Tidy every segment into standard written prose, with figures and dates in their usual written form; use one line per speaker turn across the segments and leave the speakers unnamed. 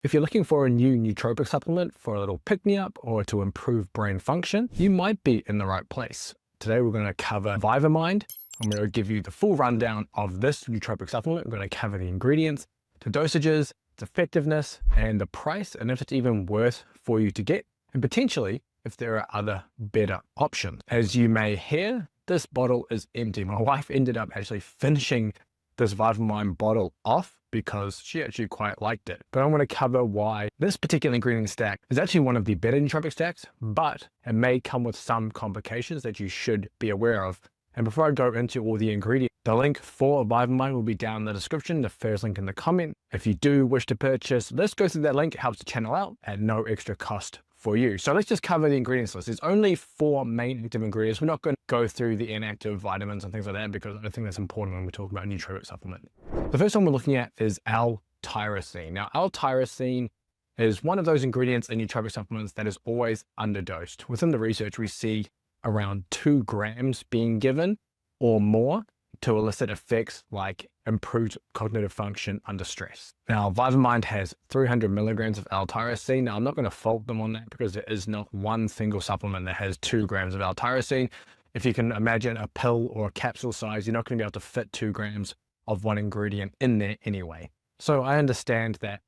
If you're looking for a new nootropic supplement for a little pick-me-up or to improve brain function, you might be in the right place. Today we're going to cover Vyvamind. I'm going to give you the full rundown of this nootropic supplement. We're going to cover the ingredients, the dosages, its effectiveness, and the price, and if it's even worth for you to get, and potentially if there are other better options. As you may hear, this bottle is empty. My wife ended up actually finishing this Vyvamind bottle off because she actually quite liked it. But I'm going to cover why this particular ingredient stack is actually one of the better nootropic stacks, but it may come with some complications that you should be aware of. And before I go into all the ingredients, the link for Vyvamind will be down in the description, the first link in the comment. If you do wish to purchase, let's go through that link. It helps the channel out at no extra cost for you. So let's just cover the ingredients list. There's only 4 main active ingredients. We're not going to go through the inactive vitamins and things like that because I don't think that's important when we talk about nootropic supplement. The first one we're looking at is L-tyrosine. Now, L-tyrosine is one of those ingredients in nootropic supplements that is always underdosed. Within the research, we see around 2 grams being given or more to elicit effects like improved cognitive function under stress. Now, Vyvamind has 300 milligrams of L-tyrosine. Now, I'm not going to fault them on that because there is not one single supplement that has 2 grams of L-tyrosine. If you can imagine a pill or a capsule size, you're not going to be able to fit 2 grams of one ingredient in there anyway. So I understand that,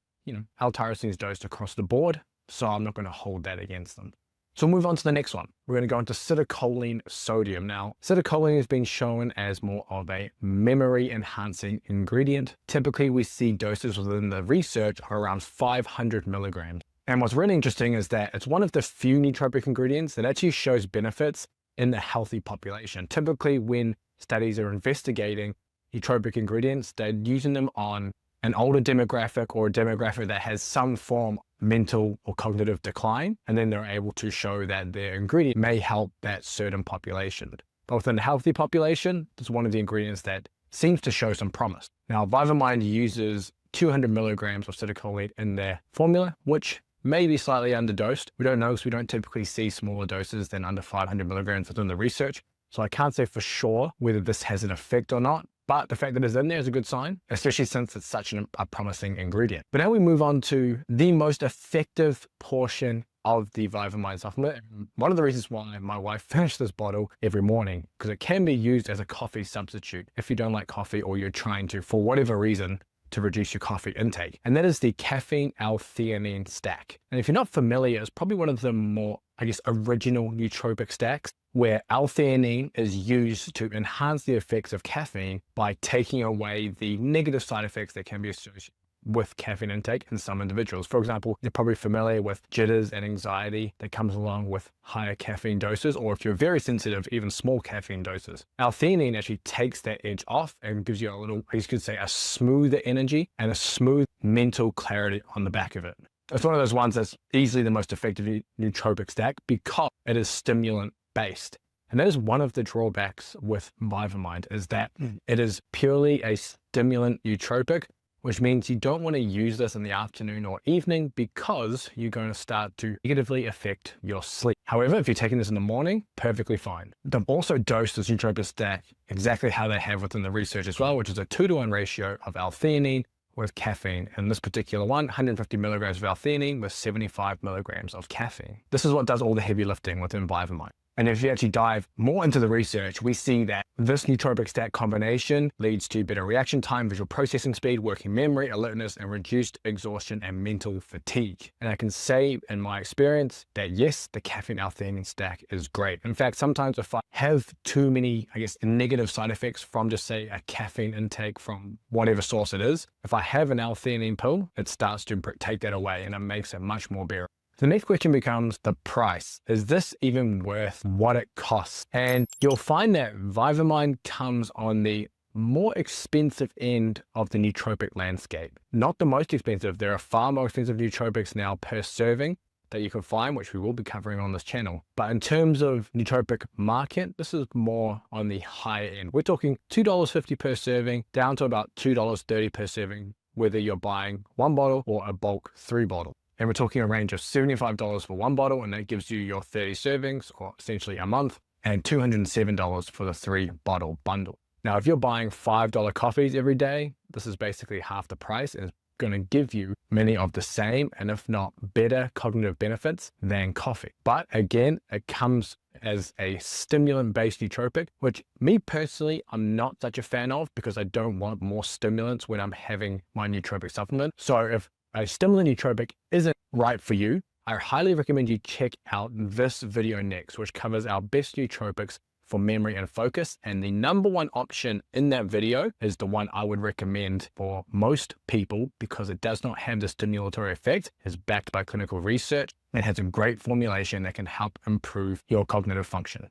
L-tyrosine is dosed across the board, so I'm not going to hold that against them. So we'll move on to the next one. We're going to go into citicoline sodium. Now, citicoline has been shown as more of a memory enhancing ingredient. Typically, we see doses within the research are around 500 milligrams. And what's really interesting is that it's one of the few nootropic ingredients that actually shows benefits in the healthy population. Typically, when studies are investigating nootropic ingredients, they're using them on an older demographic or a demographic that has some form of mental or cognitive decline, and then they're able to show that their ingredient may help that certain population. But within the healthy population, it's one of the ingredients that seems to show some promise. Now, Vyvamind uses 200 milligrams of citicoline in their formula, which may be slightly underdosed. We don't know because we don't typically see smaller doses than under 500 milligrams within the research. So I can't say for sure whether this has an effect or not. But the fact that it's in there is a good sign, especially since it's such a promising ingredient. But now we move on to the most effective portion of the Vyvamind supplement. One of the reasons why my wife finished this bottle every morning, because it can be used as a coffee substitute if you don't like coffee or you're trying to, for whatever reason, to reduce your coffee intake. And that is the caffeine L-theanine stack. And if you're not familiar, it's probably one of the more, original nootropic stacks where L-theanine is used to enhance the effects of caffeine by taking away the negative side effects that can be associated with caffeine intake in some individuals. For example, you're probably familiar with jitters and anxiety that comes along with higher caffeine doses, or if you're very sensitive, even small caffeine doses. L-theanine actually takes that edge off and gives you a little, you could say, a smoother energy and a smooth mental clarity on the back of it. It's one of those ones that's easily the most effective nootropic stack because it is stimulant based. And that is one of the drawbacks with Vyvamind, is that it is purely a stimulant nootropic, which means you don't want to use this in the afternoon or evening because you're going to start to negatively affect your sleep. However, if you're taking this in the morning, perfectly fine. They've also dosed this nootropic stack exactly how they have within the research as well, which is a 2-to-1 ratio of L-theanine with caffeine. In this particular one, 150 milligrams of L-theanine with 75 milligrams of caffeine. This is what does all the heavy lifting within Vyvamind. And if you actually dive more into the research, we see that this nootropic stack combination leads to better reaction time, visual processing speed, working memory, alertness, and reduced exhaustion and mental fatigue. And I can say in my experience that yes, the caffeine L-theanine stack is great. In fact, sometimes if I have too many, negative side effects from just say a caffeine intake from whatever source it is, if I have an L-theanine pill, it starts to take that away and it makes it much more bearable. The next question becomes the price. Is this even worth what it costs? And you'll find that Vyvamind comes on the more expensive end of the nootropic landscape. Not the most expensive. There are far more expensive nootropics now per serving that you can find, which we will be covering on this channel. But in terms of nootropic market, this is more on the higher end. We're talking $2.50 per serving down to about $2.30 per serving, whether you're buying 1 bottle or a bulk 3 bottle. And we're talking a range of $75 for 1 bottle, and that gives you your 30 servings, or essentially a month, and $207 for the 3-bottle bundle. Now, if you're buying $5 coffees every day, this is basically half the price, and it's going to give you many of the same, and if not better, cognitive benefits than coffee. But again, it comes as a stimulant-based nootropic, which me personally, I'm not such a fan of because I don't want more stimulants when I'm having my nootropic supplement. So if a stimulant nootropic isn't right for you, I highly recommend you check out this video next, which covers our best nootropics for memory and focus. And the number one option in that video is the one I would recommend for most people because it does not have the stimulatory effect, is backed by clinical research, and has a great formulation that can help improve your cognitive function.